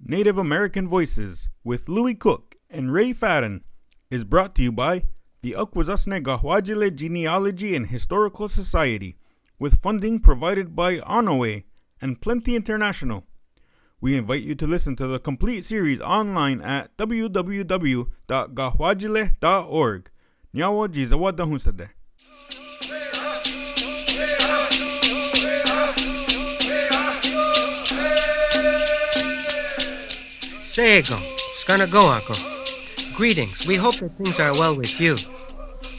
Native American Voices with Louie Cook and Ray Fadden is brought to you by the Akwesasne Gahwajile Genealogy and Historical Society with funding provided by Onaway and Plenty International. We invite you to listen to the complete series online at www.gahwajile.org. Nyawa Jizawada Hunsade. Seego, Skanagoako. Greetings, we hope that things are well with you.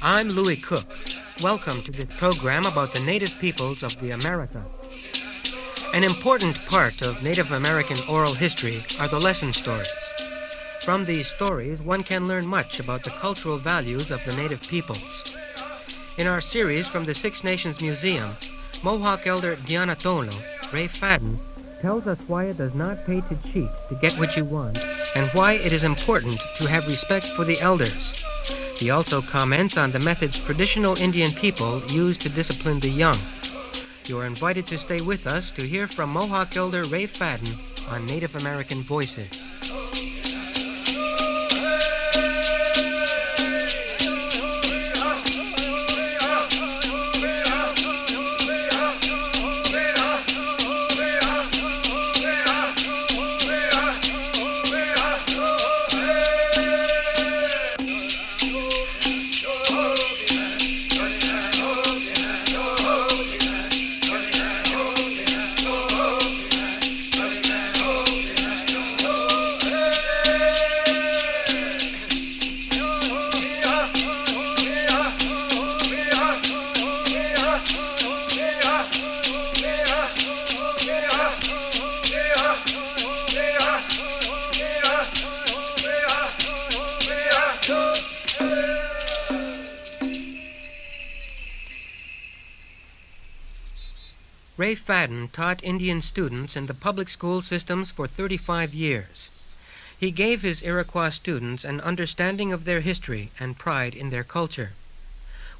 I'm Louie Cook. Welcome to this program about the native peoples of the Americas. An important part of Native American oral history are the lesson stories. From these stories, one can learn much about the cultural values of the native peoples. In our series from the Six Nations Museum, Mohawk elder Diana Tolo, Ray Fadden, tells us why it does not pay to cheat to get what you want, and why it is important to have respect for the elders. He also comments on the methods traditional Indian people use to discipline the young. You are invited to stay with us to hear from Mohawk elder Ray Fadden on Native American Voices. Ray Fadden taught Indian students in the public school systems for 35 years. He gave his Iroquois students an understanding of their history and pride in their culture.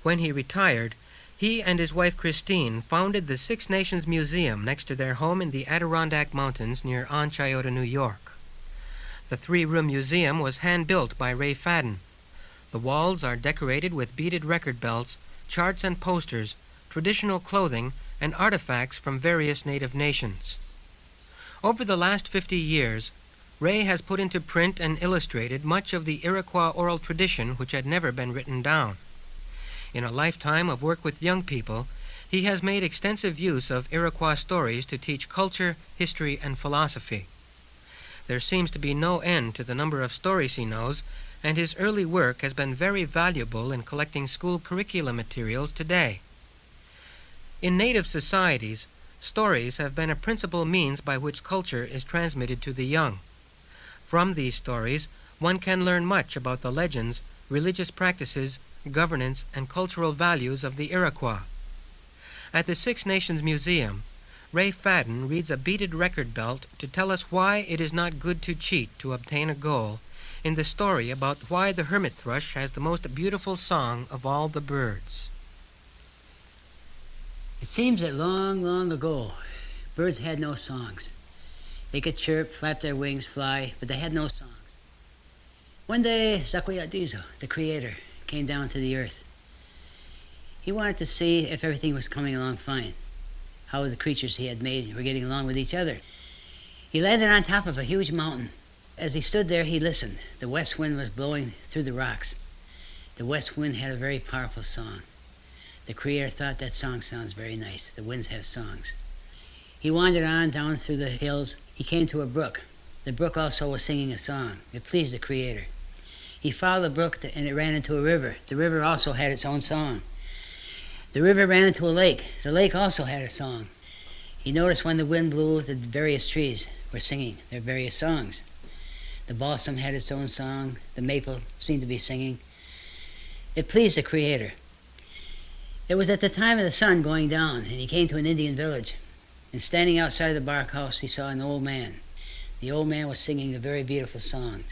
When he retired, he and his wife Christine founded the Six Nations Museum next to their home in the Adirondack Mountains near Onaway, New York. The three-room museum was hand-built by Ray Fadden. The walls are decorated with beaded record belts, charts and posters, traditional clothing, and artifacts from various native nations. Over the last 50 years, Ray has put into print and illustrated much of the Iroquois oral tradition which had never been written down. In a lifetime of work with young people, he has made extensive use of Iroquois stories to teach culture, history, and philosophy. There seems to be no end to the number of stories he knows, and his early work has been very valuable in collecting school curriculum materials today. In native societies, stories have been a principal means by which culture is transmitted to the young. From these stories, one can learn much about the legends, religious practices, governance, and cultural values of the Iroquois. At the Six Nations Museum, Ray Fadden reads a beaded record belt to tell us why it is not good to cheat to obtain a goal in the story about why the hermit thrush has the most beautiful song of all the birds. It seems that long, long ago, birds had no songs. They could chirp, flap their wings, fly, but they had no songs. One day, Zakwayatizo, the creator, came down to the earth. He wanted to see if everything was coming along fine, how the creatures he had made were getting along with each other. He landed on top of a huge mountain. As he stood there, he listened. The west wind was blowing through the rocks. The west wind had a very powerful song. The creator thought that song sounds very nice. The winds have songs. He wandered on down through the hills. He came to a brook. The brook also was singing a song. It pleased the creator. He followed the brook and it ran into a river. The river also had its own song. The river ran into a lake. The lake also had a song. He noticed when the wind blew, the various trees were singing their various songs. The balsam had its own song. The maple seemed to be singing. It pleased the creator. It was at the time of the sun going down, and he came to an Indian village. And standing outside of the bark house, he saw an old man. The old man was singing a very beautiful song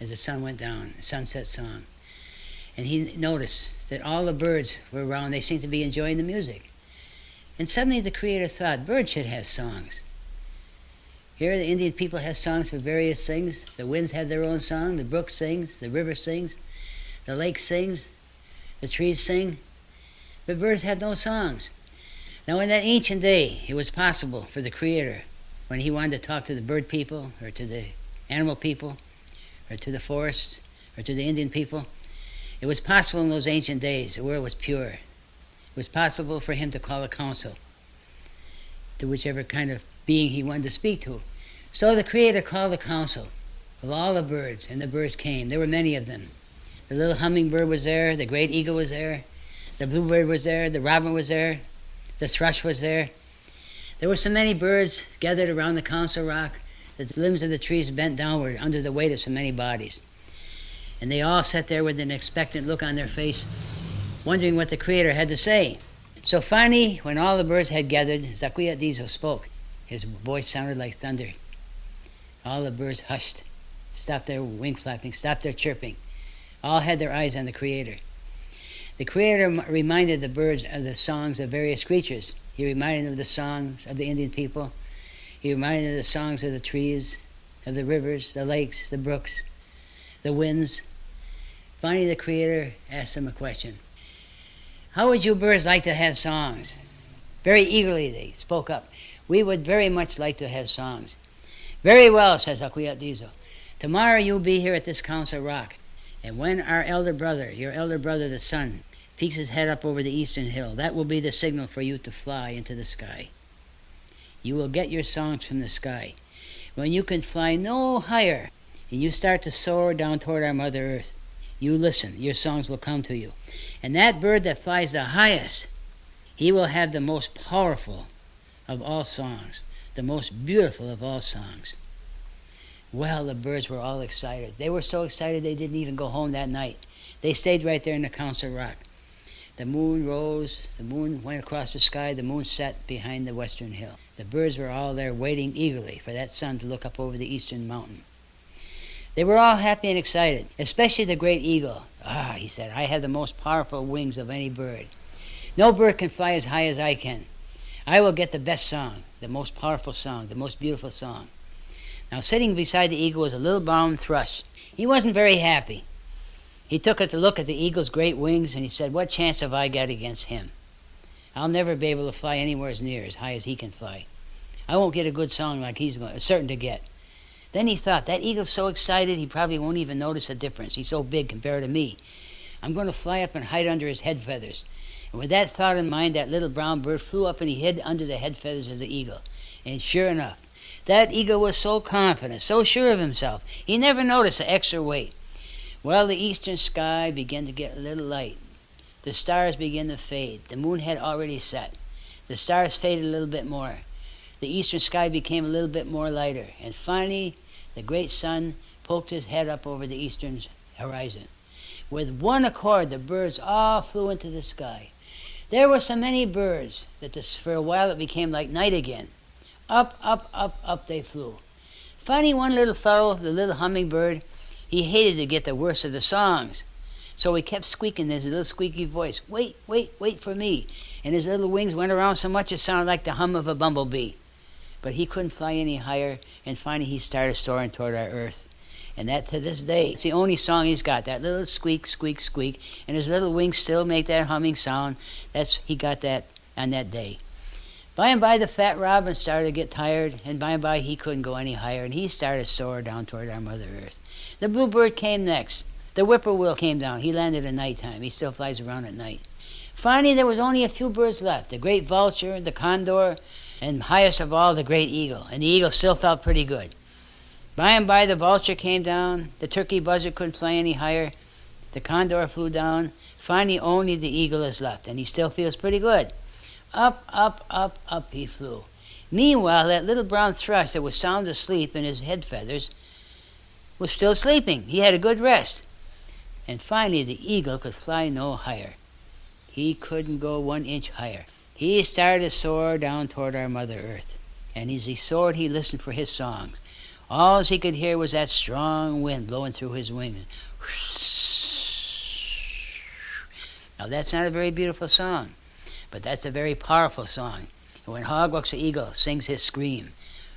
as the sun went down, a sunset song. And he noticed that all the birds were around. They seemed to be enjoying the music. And suddenly the creator thought, birds should have songs. Here the Indian people have songs for various things. The winds have their own song, the brook sings, the river sings, the lake sings, the trees sing, but birds have no songs. Now in that ancient day, it was possible for the Creator, when he wanted to talk to the bird people, or to the animal people, or to the forest, or to the Indian people, it was possible in those ancient days, the world was pure. It was possible for him to call a council to whichever kind of being he wanted to speak to. So the Creator called a council of all the birds, and the birds came. There were many of them. The little hummingbird was there, the great eagle was there, the bluebird was there, the robin was there, the thrush was there. There were so many birds gathered around the council rock that the limbs of the trees bent downward under the weight of so many bodies. And they all sat there with an expectant look on their face, wondering what the Creator had to say. So finally, when all the birds had gathered, Zakwiyatizo spoke. His voice sounded like thunder. All the birds hushed, stopped their wing flapping, stopped their chirping. All had their eyes on the Creator. The Creator reminded the birds of the songs of various creatures. He reminded them of the songs of the Indian people. He reminded them of the songs of the trees, of the rivers, the lakes, the brooks, the winds. Finally, the Creator asked them a question. How would you birds like to have songs? Very eagerly they spoke up. We would very much like to have songs. Very well, says Zakwiyatizo. Tomorrow you'll be here at this council rock. And when our elder brother, your elder brother the sun, peeks his head up over the eastern hill, that will be the signal for you to fly into the sky. You will get your songs from the sky. When you can fly no higher, and you start to soar down toward our Mother Earth, you listen, your songs will come to you. And that bird that flies the highest, he will have the most powerful of all songs, the most beautiful of all songs. Well, the birds were all excited. They were so excited they didn't even go home that night. They stayed right there in the council rock. The moon rose, the moon went across the sky, the moon set behind the western hill. The birds were all there waiting eagerly for that sun to look up over the eastern mountain. They were all happy and excited, especially the great eagle. Ah, he said, I have the most powerful wings of any bird. No bird can fly as high as I can. I will get the best song, the most powerful song, the most beautiful song. Now sitting beside the eagle was a little brown thrush. He wasn't very happy. He took it to look at the eagle's great wings and he said, what chance have I got against him? I'll never be able to fly anywhere as near as high as he can fly. I won't get a good song like he's certain to get. Then he thought, that eagle's so excited he probably won't even notice the difference. He's so big compared to me. I'm going to fly up and hide under his head feathers. And with that thought in mind, that little brown bird flew up and he hid under the head feathers of the eagle. And sure enough, that eagle was so confident, so sure of himself, he never noticed the extra weight. Well, the eastern sky began to get a little light. The stars began to fade. The moon had already set. The stars faded a little bit more. The eastern sky became a little bit more lighter. And finally, the great sun poked his head up over the eastern horizon. With one accord, the birds all flew into the sky. There were so many birds that for a while it became like night again. Up, up, up, up they flew. Finally, one little fellow, the little hummingbird, he hated to get the worst of the songs. So he kept squeaking his little squeaky voice, wait, wait, wait for me. And his little wings went around so much it sounded like the hum of a bumblebee. But he couldn't fly any higher, and finally he started soaring toward our earth. And that to this day, it's the only song he's got, that little squeak, squeak, squeak. And his little wings still make that humming sound. He got that on that day. By and by, the fat robin started to get tired, and by and by, he couldn't go any higher, and he started to soar down toward our Mother Earth. The bluebird came next. The whippoorwill came down. He landed at nighttime. He still flies around at night. Finally, there was only a few birds left, the great vulture, the condor, and highest of all, the great eagle. And the eagle still felt pretty good. By and by, the vulture came down. The turkey buzzard couldn't fly any higher. The condor flew down. Finally, only the eagle is left, and he still feels pretty good. Up, up, up, up he flew. Meanwhile, that little brown thrush that was sound asleep in his head feathers was still sleeping. He had a good rest. And finally, the eagle could fly no higher. He couldn't go 1 inch higher. He started to soar down toward our Mother Earth. And as he soared, he listened for his songs. All he could hear was that strong wind blowing through his wings. Now, that's not a very beautiful song, but that's a very powerful song. And when Hogwalks the eagle sings his scream,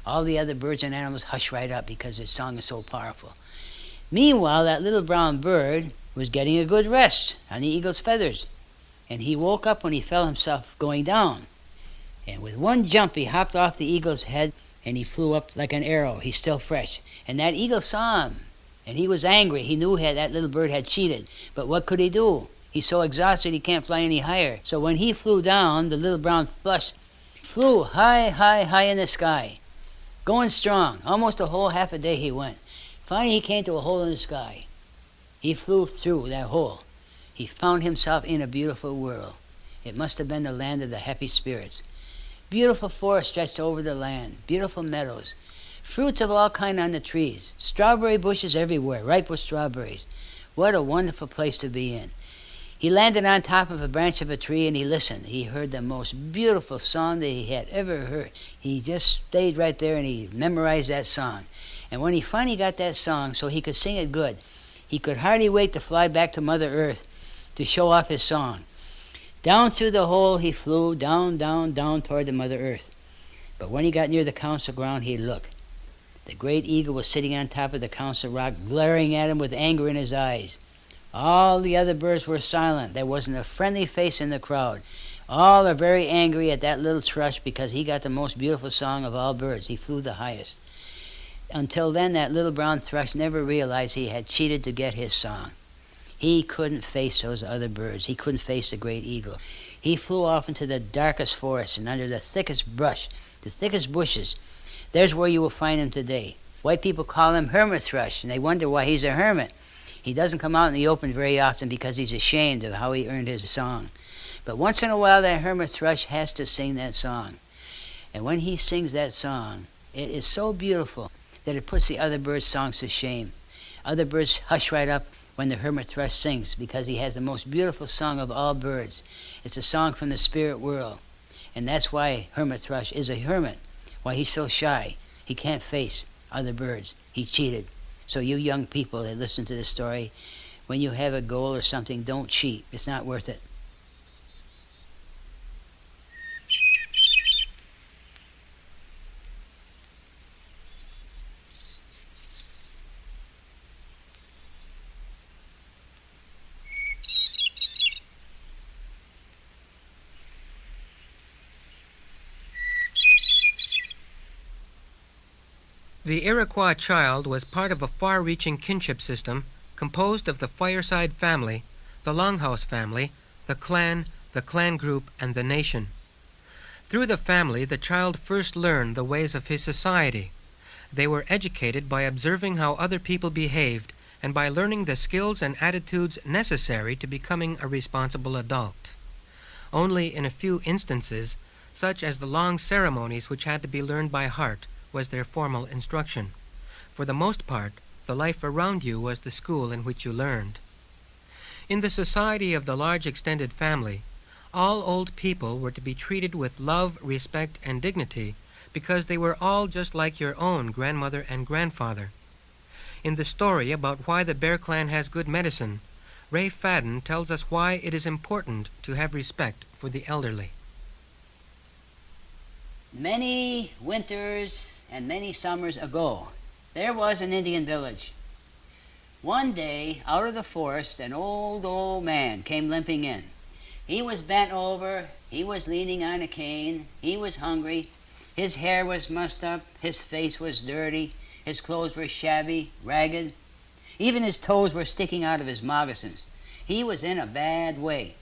All the other birds and animals hush right up because his song is so powerful. Meanwhile, that little brown bird was getting a good rest on the eagle's feathers. And he woke up when he felt himself going down. And with one jump, he hopped off the eagle's head and he flew up like an arrow. He's still fresh. And that eagle saw him. And he was angry. He knew that little bird had cheated. But what could he do? He's so exhausted he can't fly any higher. So when he flew down, the little brown thrush flew high, high, high in the sky. Going strong. Almost a whole half a day he went. Finally he came to a hole in the sky. He flew through that hole. He found himself in a beautiful world. It must have been the land of the happy spirits. Beautiful forests stretched over the land. Beautiful meadows. Fruits of all kinds on the trees. Strawberry bushes everywhere, ripe with strawberries. What a wonderful place to be in. He landed on top of a branch of a tree and he listened. He heard the most beautiful song that he had ever heard. He just stayed right there and he memorized that song. And when he finally got that song so he could sing it good, he could hardly wait to fly back to Mother Earth to show off his song. Down through the hole he flew, down, down, down toward the Mother Earth. But when he got near the council ground, he looked. The great eagle was sitting on top of the council rock, glaring at him with anger in his eyes. All the other birds were silent. There wasn't a friendly face in the crowd. All are very angry at that little thrush because he got the most beautiful song of all birds. He flew the highest. Until then, that little brown thrush never realized he had cheated to get his song. He couldn't face those other birds. He couldn't face the great eagle. He flew off into the darkest forest and under the thickest brush, the thickest bushes. There's where you will find him today. White people call him hermit thrush, and they wonder why he's a hermit. He doesn't come out in the open very often because he's ashamed of how he earned his song. But once in a while, that hermit thrush has to sing that song. And when he sings that song, it is so beautiful that it puts the other birds' songs to shame. Other birds hush right up when the hermit thrush sings because he has the most beautiful song of all birds. It's a song from the spirit world. And that's why hermit thrush is a hermit, why he's so shy. He can't face other birds. He cheated. So you young people that listen to this story, when you have a goal or something, don't cheat. It's not worth it. The Iroquois child was part of a far-reaching kinship system composed of the fireside family, the longhouse family, the clan group, and the nation. Through the family, the child first learned the ways of his society. They were educated by observing how other people behaved and by learning the skills and attitudes necessary to becoming a responsible adult. Only in a few instances, such as the long ceremonies which had to be learned by heart, was their formal instruction. For the most part, the life around you was the school in which you learned. In the society of the large extended family, all old people were to be treated with love, respect, and dignity because they were all just like your own grandmother and grandfather. In the story about why the Bear Clan has good medicine, Ray Fadden tells us why it is important to have respect for the elderly. Many winters and many summers ago, there was an Indian village. One day, out of the forest, an old man came limping in. He was bent over, he was leaning on a cane, he was hungry, his hair was mussed up, his face was dirty, his clothes were shabby, ragged. Even his toes were sticking out of his moccasins. He was in a bad way.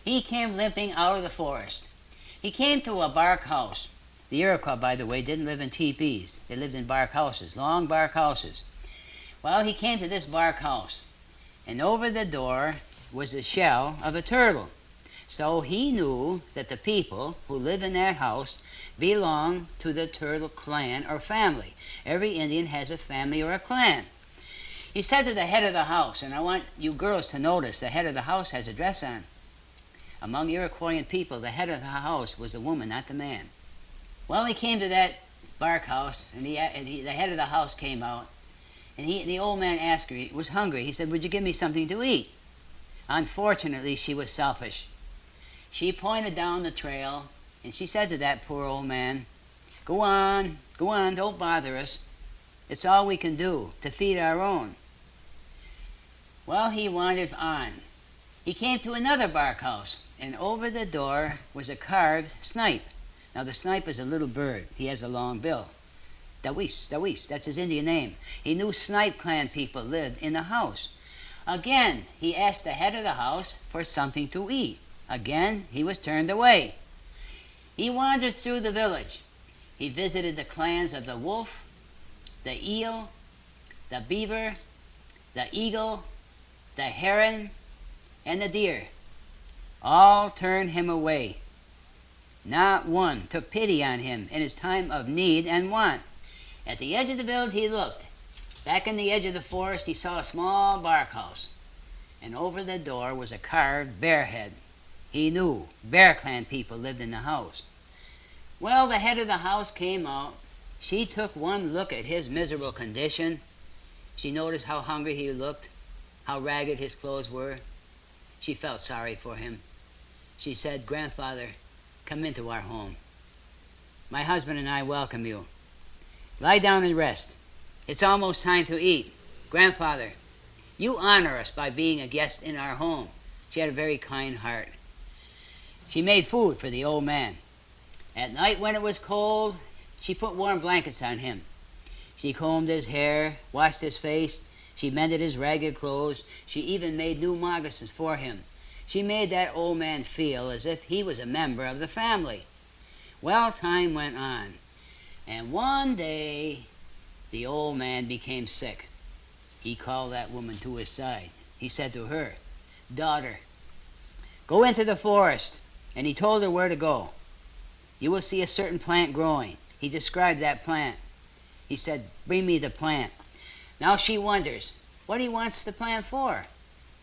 He came limping out of the forest. He came to a bark house. The Iroquois, by the way, didn't live in teepees. They lived in bark houses, long bark houses. Well, he came to this bark house, and over the door was the shell of a turtle. So he knew that the people who lived in that house belonged to the turtle clan or family. Every Indian has a family or a clan. He said to the head of the house, and I want you girls to notice, the head of the house has a dress on. Among Iroquoian people, the head of the house was the woman, not the man. Well, he came to that bark house, and the head of the house came out, and the old man asked her, he was hungry. He said, "Would you give me something to eat?" Unfortunately, she was selfish. She pointed down the trail, and she said to that poor old man, Go on, don't bother us. It's all we can do to feed our own. Well, he wandered on. He came to another bark house, and over the door was a carved snipe. Now the snipe is a little bird. He has a long bill. Dawis, that's his Indian name. He knew Snipe clan people lived in the house. Again, he asked the head of the house for something to eat. Again, he was turned away. He wandered through the village. He visited the clans of the wolf, the eel, the beaver, the eagle, the heron, and the deer. All turned him away. Not one took pity on him in his time of need and want. At the edge of the village he looked. Back in the edge of the forest he saw a small bark house, and over the door was a carved bear head. He knew Bear Clan people lived in the house. Well, the head of the house came out. She took one look at his miserable condition. She noticed how hungry he looked, how ragged his clothes were. She felt sorry for him. She said, "Grandfather, come into our home. My husband and I welcome you. Lie down and rest. It's almost time to eat. Grandfather, you honor us by being a guest in our home." She had a very kind heart. She made food for the old man. At night when it was cold, she put warm blankets on him. She combed his hair, washed his face. She mended his ragged clothes. She even made new moccasins for him. She made that old man feel as if he was a member of the family. Well, time went on. And one day, the old man became sick. He called that woman to his side. He said to her, "Daughter, go into the forest." And he told her where to go. You will see a certain plant growing. He described that plant. He said, "Bring me the plant." Now she wonders what he wants the plant for.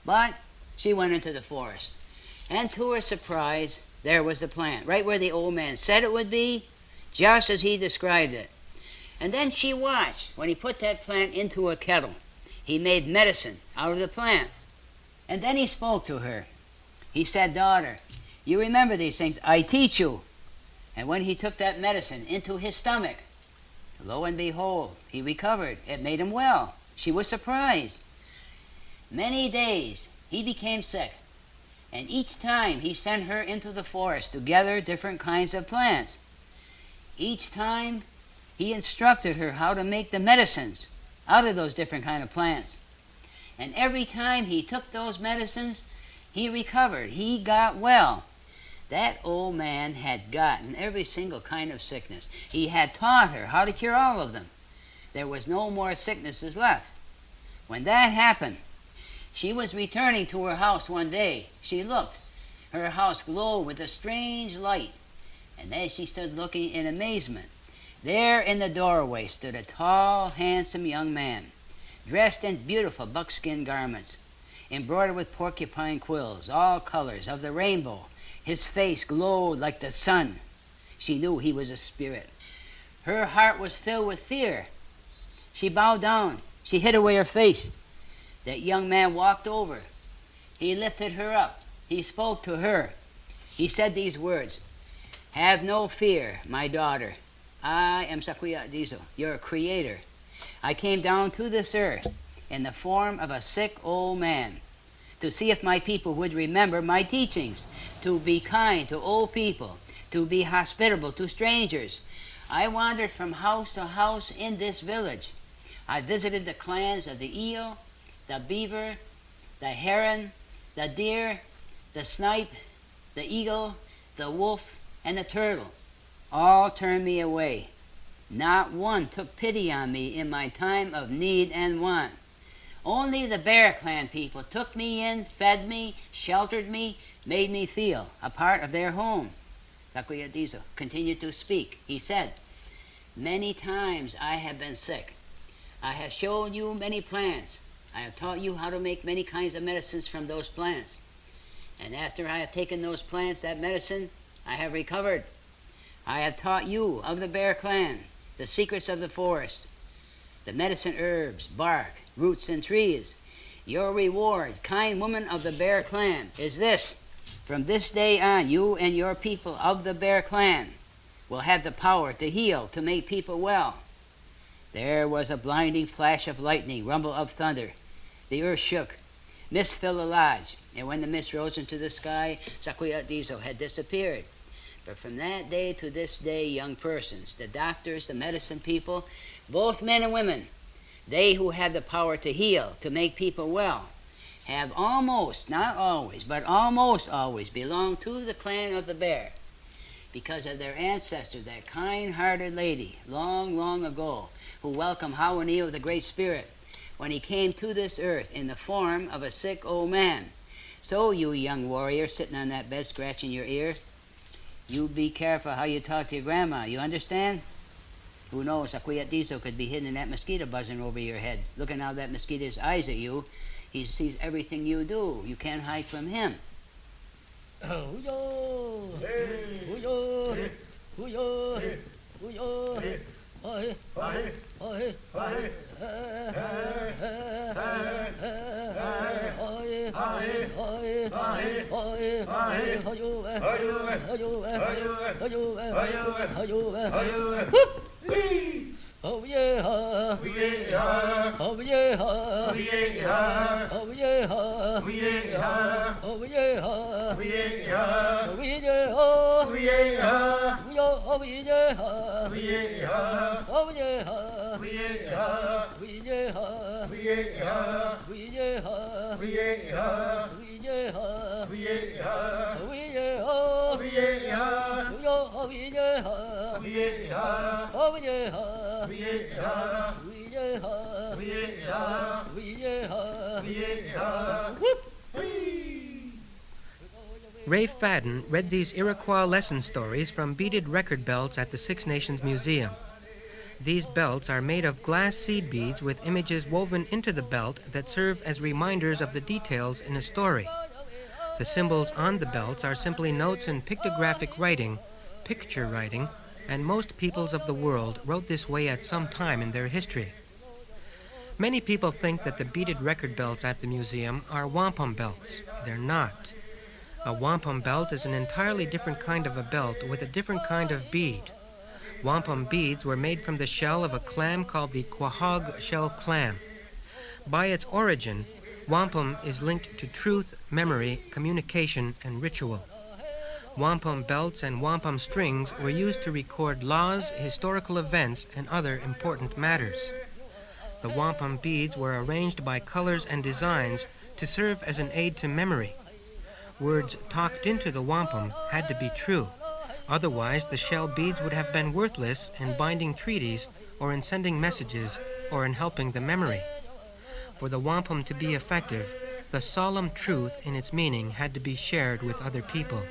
But she went into the forest. And to her surprise, there was the plant, right where the old man said it would be, just as he described it. And then she watched when he put that plant into a kettle. He made medicine out of the plant. And then he spoke to her. He said, "Daughter, you remember these things. I teach you." And when he took that medicine into his stomach, lo and behold, he recovered. It made him well. She was surprised. Many days he became sick. And each time he sent her into the forest to gather different kinds of plants. Each time he instructed her how to make the medicines out of those different kind of plants. And every time he took those medicines, he recovered. He got well. That old man had gotten every single kind of sickness. He had taught her how to cure all of them. There was no more sicknesses left. When that happened, she was returning to her house one day. She looked. Her house glowed with a strange light. And as she stood looking in amazement, there in the doorway stood a tall, handsome young man, dressed in beautiful buckskin garments, embroidered with porcupine quills, all colors of the rainbow. His face glowed like the sun. She knew he was a spirit. Her heart was filled with fear. She bowed down. She hid away her face. That young man walked over. He lifted her up. He spoke to her. He said these words, "Have no fear, my daughter. I am Sakwiyadizo, your creator. I came down to this earth in the form of a sick old man to see if my people would remember my teachings, to be kind to old people, to be hospitable to strangers. I wandered from house to house in this village. I visited the clans of the eel, the beaver, the heron, the deer, the snipe, the eagle, the wolf, and the turtle. All turned me away. Not one took pity on me in my time of need and want. Only the Bear Clan people took me in, fed me, sheltered me, made me feel a part of their home." Sakwiyadizo continued to speak. He said, "Many times I have been sick. I have shown you many plants. I have taught you how to make many kinds of medicines from those plants. And after I have taken those plants, that medicine, I have recovered. I have taught you of the Bear Clan, the secrets of the forest, the medicine herbs, bark, roots, and trees. Your reward, kind woman of the Bear Clan, is this. From this day on, you and your people of the Bear Clan will have the power to heal, to make people well. There was a blinding flash of lightning, rumble of thunder. The earth shook. Mist filled the lodge, and when the mist rose into the sky, Sakwiyatizo had disappeared. But from that day to this day, young persons, the doctors, the medicine people, both men and women, they who have the power to heal, to make people well, have almost, not always, but almost always belonged to the clan of the bear, because of their ancestor, that kind-hearted lady, long, long ago, who welcomed Hawaneo, the Great Spirit, when he came to this earth in the form of a sick old man. So, you young warrior sitting on that bed scratching your ear, you be careful how you talk to your grandma, you understand? Who knows, Sakwiyatizo could be hidden in that mosquito buzzing over your head, looking out of that mosquito's eyes at you. He sees everything you do. You can't hide from him. Oh yeah, oh yeah, oh yeah, oh yeah, oh yeah, oh yeah, oh yeah, oh yeah, oh yeah, oh yeah, oh yeah, oh Ray Fadden read these Iroquois lesson stories from beaded record belts at the Six Nations Museum. These belts are made of glass seed beads with images woven into the belt that serve as reminders of the details in a story. The symbols on the belts are simply notes in pictographic writing, picture writing, and most peoples of the world wrote this way at some time in their history. Many people think that the beaded record belts at the museum are wampum belts. They're not. A wampum belt is an entirely different kind of a belt with a different kind of bead. Wampum beads were made from the shell of a clam called the quahog shell clam. By its origin, wampum is linked to truth, memory, communication, and ritual. Wampum belts and wampum strings were used to record laws, historical events, and other important matters. The wampum beads were arranged by colors and designs to serve as an aid to memory. Words talked into the wampum had to be true. Otherwise, the shell beads would have been worthless in binding treaties or in sending messages or in helping the memory. For the wampum to be effective, the solemn truth in its meaning had to be shared with other people.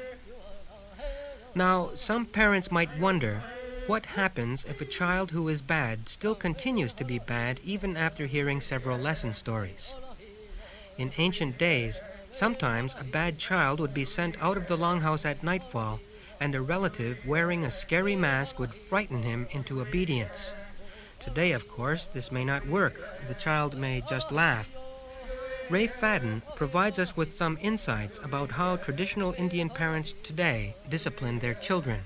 Now, some parents might wonder, what happens if a child who is bad still continues to be bad even after hearing several lesson stories? In ancient days, sometimes a bad child would be sent out of the longhouse at nightfall, and a relative wearing a scary mask would frighten him into obedience. Today, of course, this may not work. The child may just laugh. Ray Fadden provides us with some insights about how traditional Indian parents today discipline their children.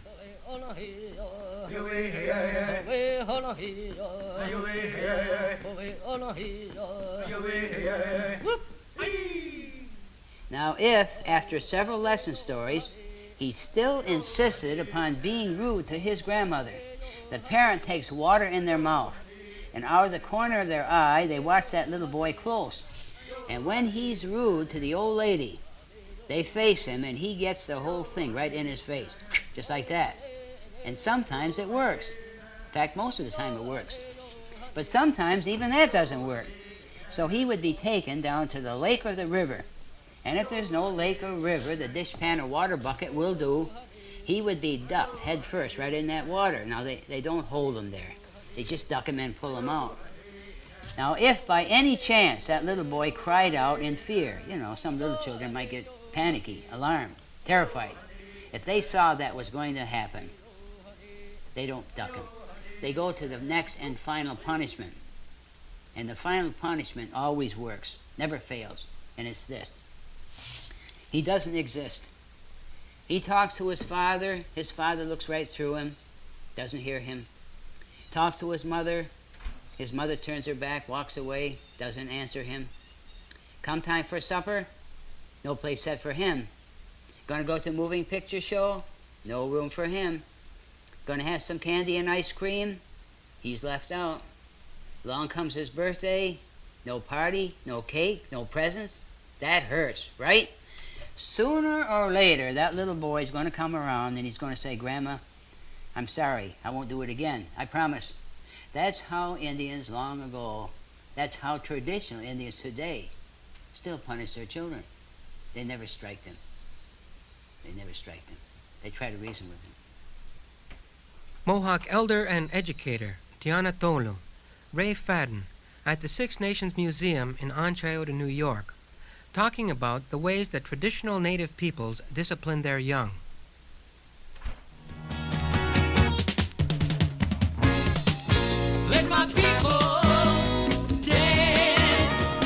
Now if, after several lesson stories, he still insisted upon being rude to his grandmother, the parent takes water in their mouth, and out of the corner of their eye they watch that little boy close. And when he's rude to the old lady, they face him and he gets the whole thing right in his face, just like that. And sometimes it works. In fact, most of the time it works. But sometimes even that doesn't work. So he would be taken down to the lake or the river. And if there's no lake or river, the dishpan or water bucket will do. He would be ducked head first right in that water. Now they don't hold him there. They just duck him and pull him out. Now if by any chance that little boy cried out in fear, some little children might get panicky, alarmed, terrified. If they saw that was going to happen, they don't duck him. They go to the next and final punishment. And the final punishment always works, never fails. And it's this. He doesn't exist. He talks to his father looks right through him. doesn't hear him. Talks to his mother turns her back, walks away, doesn't answer him. Come time for supper, no place set for him. Gonna go to a moving picture show, no room for him. Gonna have some candy and ice cream, he's left out. Along comes his birthday, no party, no cake, no presents. That hurts, right? Sooner or later, that little boy's gonna come around and he's gonna say, Grandma, I'm sorry, I won't do it again, I promise. That's how Indians long ago, that's how traditional Indians today still punish their children. They never strike them. They never strike them. They try to reason with them. Mohawk elder and educator Tiana Tolu, Ray Fadden, at the Six Nations Museum in Onaway, New York, talking about the ways that traditional Native peoples discipline their young. Let my people dance.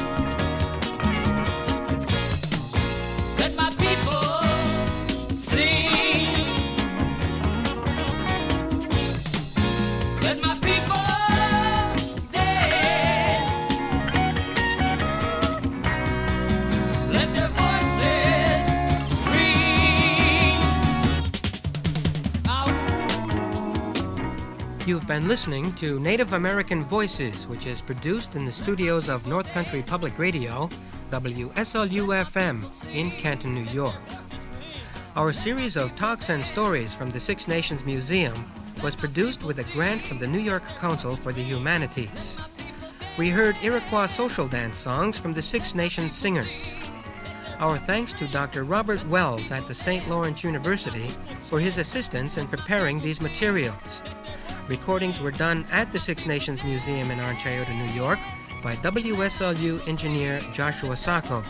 Let my people sing. Let my people dance. Let their voices ring out. You've been listening to Native American Voices, which is produced in the studios of North Country Public Radio, WSLU-FM, in Canton, New York. Our series of talks and stories from the Six Nations Museum was produced with a grant from the New York Council for the Humanities. We heard Iroquois social dance songs from the Six Nations singers. Our thanks to Dr. Robert Wells at the St. Lawrence University for his assistance in preparing these materials. Recordings were done at the Six Nations Museum in Onaway, New York by WSLU engineer Joshua Sacco.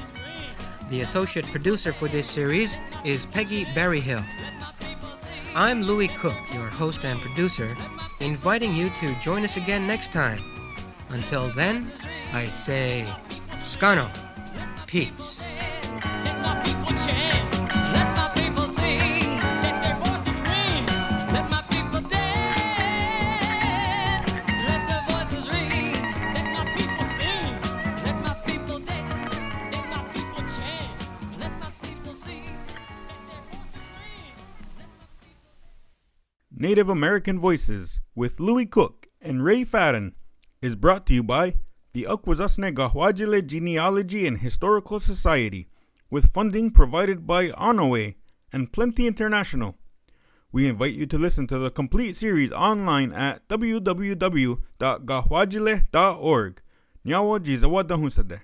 The associate producer for this series is Peggy Berryhill. I'm Louie Cook, your host and producer, inviting you to join us again next time. Until then, I say, Skano, peace. Let my people chant. Let my people sing. Let their voices ring. Let my people dance. Let their voices ring. Let my people sing. Let my people dance. Let my people chant. Let my people sing. Let their voices ring. Let my people. Native American Voices with Louie Cook and Ray Fadden is brought to you by the Akwesasne Genealogy and Historical Society, with funding provided by Onaway and Plenty International. We invite you to listen to the complete series online at www.gahwajile.org. Nyawa jizawadahusade.